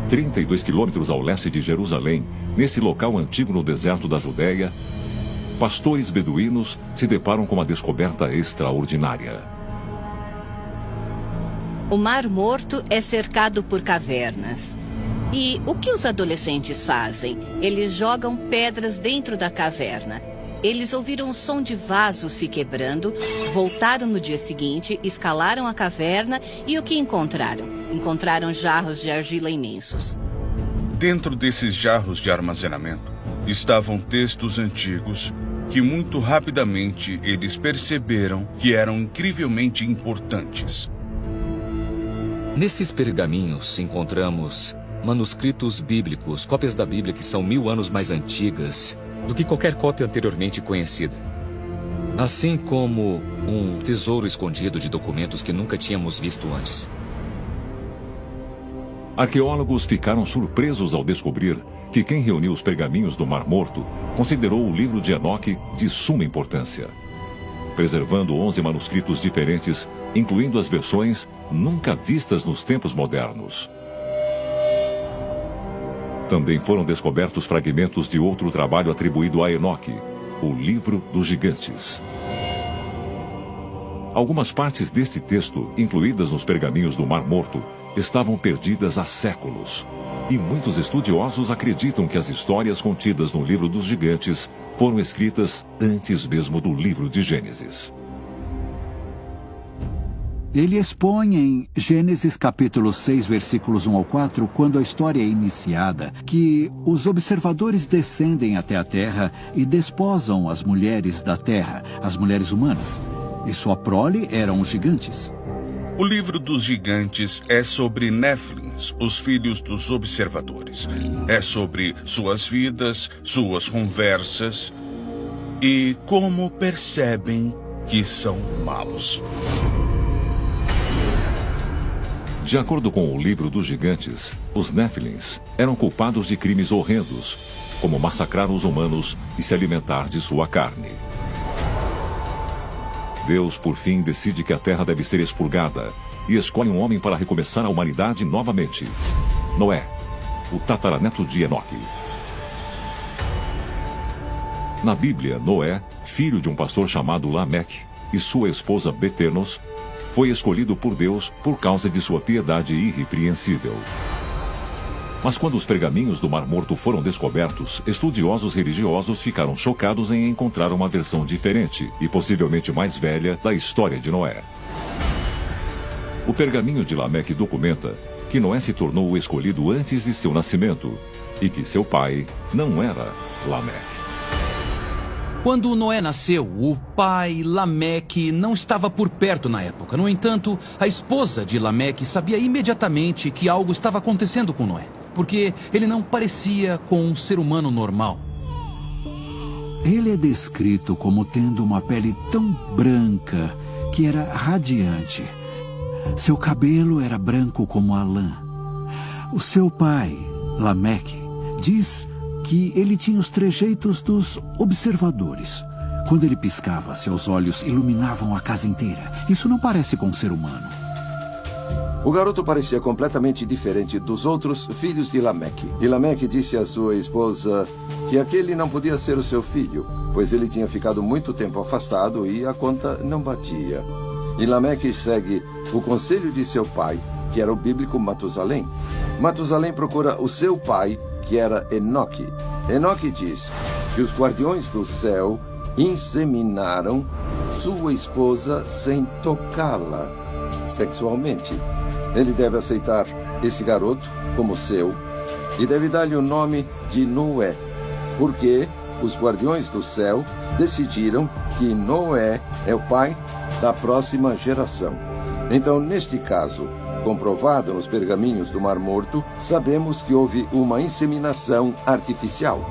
32 quilômetros ao leste de Jerusalém, nesse local antigo no deserto da Judéia, pastores beduínos se deparam com uma descoberta extraordinária. O Mar Morto é cercado por cavernas. E o que os adolescentes fazem? Eles jogam pedras dentro da caverna. Eles ouviram o som de vasos se quebrando, voltaram no dia seguinte, escalaram a caverna e o que encontraram? Encontraram jarros de argila imensos. Dentro desses jarros de armazenamento estavam textos antigos que muito rapidamente eles perceberam que eram incrivelmente importantes. Nesses pergaminhos encontramos manuscritos bíblicos, cópias da Bíblia que são 1000 anos mais antigas do que qualquer cópia anteriormente conhecida. Assim como um tesouro escondido de documentos que nunca tínhamos visto antes. Arqueólogos ficaram surpresos ao descobrir que quem reuniu os pergaminhos do Mar Morto considerou o livro de Enoque de suma importância, preservando 11 manuscritos diferentes, incluindo as versões nunca vistas nos tempos modernos. Também foram descobertos fragmentos de outro trabalho atribuído a Enoque, o Livro dos Gigantes. Algumas partes deste texto, incluídas nos pergaminhos do Mar Morto, estavam perdidas há séculos. E muitos estudiosos acreditam que as histórias contidas no Livro dos Gigantes foram escritas antes mesmo do livro de Gênesis. Ele expõe em Gênesis capítulo 6, versículos 1 ao 4, quando a história é iniciada, que os observadores descendem até a terra e desposam as mulheres da terra, as mulheres humanas. E sua prole eram os gigantes. O livro dos gigantes é sobre Néfilins, os filhos dos observadores. É sobre suas vidas, suas conversas e como percebem que são maus. De acordo com o Livro dos Gigantes, os Néfilins eram culpados de crimes horrendos, como massacrar os humanos e se alimentar de sua carne. Deus, por fim, decide que a terra deve ser expurgada e escolhe um homem para recomeçar a humanidade novamente. Noé, o tataraneto de Enoque. Na Bíblia, Noé, filho de um pastor chamado Lameque, e sua esposa Betenos, foi escolhido por Deus por causa de sua piedade irrepreensível. Mas quando os pergaminhos do Mar Morto foram descobertos, estudiosos religiosos ficaram chocados em encontrar uma versão diferente e possivelmente mais velha da história de Noé. O pergaminho de Lameque documenta que Noé se tornou o escolhido antes de seu nascimento e que seu pai não era Lameque. Quando Noé nasceu, o pai, Lameque, não estava por perto na época. No entanto, a esposa de Lameque sabia imediatamente que algo estava acontecendo com Noé, porque ele não parecia com um ser humano normal. Ele é descrito como tendo uma pele tão branca que era radiante. Seu cabelo era branco como a lã. O seu pai, Lameque, diz que ele tinha os trejeitos dos observadores. Quando ele piscava, seus olhos iluminavam a casa inteira. Isso não parece com um ser humano. O garoto parecia completamente diferente dos outros filhos de Lameque. E Lameque disse à sua esposa que aquele não podia ser o seu filho, pois ele tinha ficado muito tempo afastado e a conta não batia. E Lameque segue o conselho de seu pai, que era o bíblico Matusalém. Matusalém procura o seu pai, que era Enoque. Enoque diz que os guardiões do céu inseminaram sua esposa sem tocá-la sexualmente. Ele deve aceitar esse garoto como seu e deve dar-lhe o nome de Noé, porque os guardiões do céu decidiram que Noé é o pai da próxima geração. Então, neste caso, comprovado nos pergaminhos do Mar Morto, sabemos que houve uma inseminação artificial.